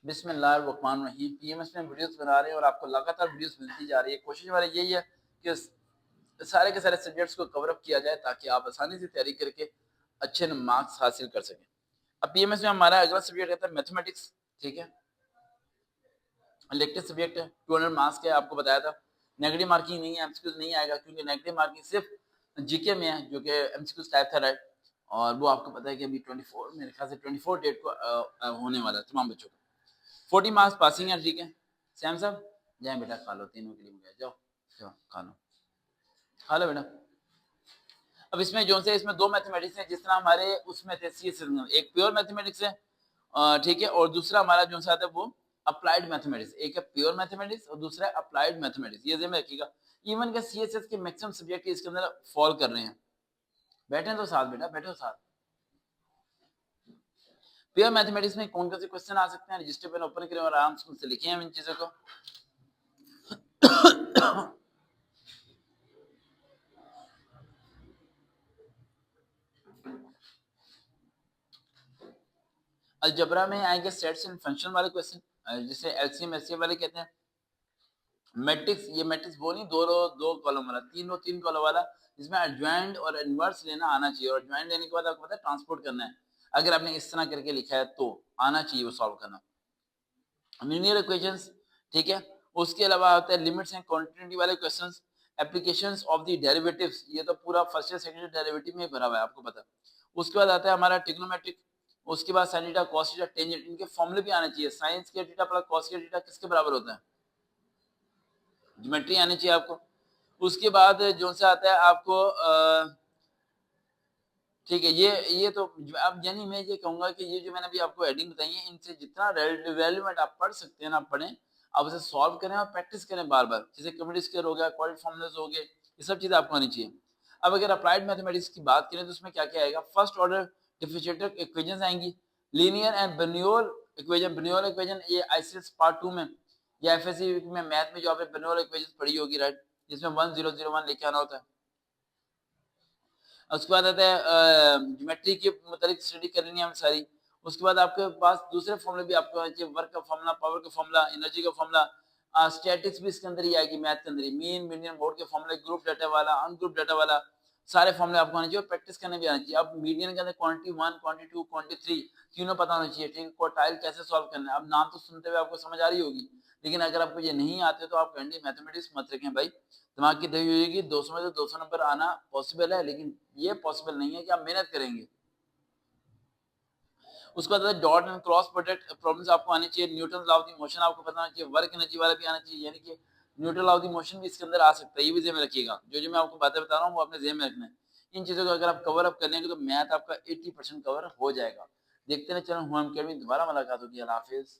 बिस्मिल्लाहिर्रहमानिर्रहीम। पीएमएस में वीडियोस बना रहे हैं और आपको लगातार वीडियोस मिलती जा रही है। कोशिश हमारी यही है कि सारे के सारे सब्जेक्ट्स को कवर अप किया जाए ताकि आप आसानी से तैयारी करके अच्छे मार्क्स हासिल कर सकें। अब पीएमएस में हमारा अगला सब्जेक्ट रहता है मैथमेटिक्स। ठीक है, इलेक्टिव सब्जेक्ट है, 200 मार्क्स का है, आपको बताया था। नेगेटिव मार्किंग नहीं है, एमसीक्यूज नहीं आएगा, क्योंकि नेगेटिव मार्किंग सिर्फ जीके में है जो कि एमसीक्यूज टाइप था, राइट। और वो आपको पता है कि अभी 24 मेरे ख्याल से 24 डेट को होने वाला है तमाम बच्चों का। 40 मार्क्स पासिंग है। ठीक है, सैम साहब जाए बेटा, खा लो, तीनों के लिए मंगाया, जाओ जाओ खा लो, खा लो बेटा। अब इसमें जो से इसमें दो मैथमेटिक्स है, जिस तरह हमारे उसमें थे सीएस, एक प्योर मैथमेटिक्स है, ठीक है, और दूसरा हमारा जो सा आता है वो अप्लाइड मैथमेटिक्स। एक है प्योर मैथमेटिक्स और दूसरा है अप्लाइड मैथमेटिक्स, ये ध्यान में रखिएगा। इवन के सीएसएस के मैक्सिमम सब्जेक्ट इसके अंदर फॉल कर रहे हैं। बैठे तो साथ बेटा, बैठो साथ। प्योर मैथमेटिक्स में कौन कौन से क्वेश्चन आ सकते हैं, रजिस्टर पेन ओपन करें और आराम से लिखें हम इन चीजों को। अलजबरा में आएंगे सेट्स एंड फंक्शन वाले क्वेश्चन, जिसे एलसीएम एचसीएफ वाले कहते हैं। मैट्रिक्स, ये मैट्रिक्स वो नहीं दो रो दो कॉलम वाला, तीन रो तीन कॉलम वाला, जिसमें एडजॉइंट और इनवर्स लेना आना चाहिए, और एडजॉइंट लेने के बाद आपको पता है ट्रांसपोर्ट करना है। अगर आपने इस तरह करके लिखा है तो आना चाहिए वो सॉल्व करना। लीनियर इक्वेशंस, ठीक है। उसके अलावा होता है लिमिट्स एंड कंटिन्यूटी वाले questions, applications of the derivatives, ये तो पूरा फर्स्ट या सेकंड डेरिवेटिव में भरा हुआ है, आपको पता है। उसके बाद आता है हमारा ट्रिग्नोमेट्रिक, उसके बाद sin theta cos theta tangent, इनके फॉर्मूले भी आने चाहिए। sin square theta plus cos square theta किसके बराबर होता है, ज्योमेट्री आनी चाहिए आपको। उसके बाद जो सा आता है आपको ठीक है, ये तो अब यानी मैं ये कहूंगा कि ये जो मैंने अभी आपको हेडिंग बताई है, इनसे जितना रेलेवेंट आप पढ़ सकते हैं ना आप पढ़ें, आप उसे सॉल्व करें और प्रैक्टिस करें बार बार। जैसे कम्युनिटी स्क्वायर हो गया, क्वाड्रेटिक फॉर्मूलाज हो गए, ये सब चीजें आपको आनी चाहिए। अब अगर अप्लाइड मैथमेटिक्स की बात करें तो उसमें क्या क्या आएगा, फर्स्ट ऑर्डर डिफरेंशिएटर इक्वेशंस आएंगी, linear and Bernoulli equation. Bernoulli equation ये आईसीएस पार्ट 2 में या एफएससी में मैथ में जो आपने बर्नौली इक्वेशन पढ़ी होगी, राइट, जिसमें 1001 लेके आना होता है। उसके बाद आता है ज्योमेट्री के मतलब स्टडी करनी है हमें सारी। उसके बाद आपके पास दूसरे फॉर्मूले भी आपको आने चाहिए, वर्क का फॉर्मूला, पावर का फॉर्मूला, एनर्जी का फॉर्मूला, स्टैटिक्स भी इसके अंदर ही आएगी, मैथ के अंदर ही। मीन मीडियन मोड के फॉर्मूले, ग्रुप डाटा वाला, अनग्रुप डाटा वाला, सारे फॉर्मूले आपको आने चाहिए और प्रैक्टिस करने भी आना चाहिए। अब मीडियन के अंदर क्वांटिटी 1, क्वांटिटी 2, क्वांटिटी 3 तीनों पता होना चाहिए, ठीक है। क्वार्टाइल कैसे सॉल्व करना है, अब नाम तो सुनते हुए आपको समझ आ रही होगी, लेकिन अगर आपको ये नहीं आते तो आप कैंडी मैथमेटिक्स मत रखें भाई। दिमाग की दही हुई कि 200 में से 200 नंबर आना पॉसिबल है, लेकिन ये पॉसिबल नहीं है कि आप मेहनत करेंगे। उसके बाद dot and cross product problems आपको आनी चाहिए। Newton law of the motion आपको पता होना चाहिए, वर्क एनर्जी वाला भी आना चाहिए, यानी कि Newton law of the motion भी इसके अंदर आ सकता है, ये भी ज़हन में रखिएगा। जो जो मैं आपको बातें बता रहा हूँ वो अपने ज़हन में रखना है। इन चीज़ों को अगर आप कवर अप कर लेंगे तो मैथ आपका 80% कवर हो जाएगा। देखते हैं, चलो होम अकेडमी दोबारा मुलाकात होगी। अल्लाह हाफिज़।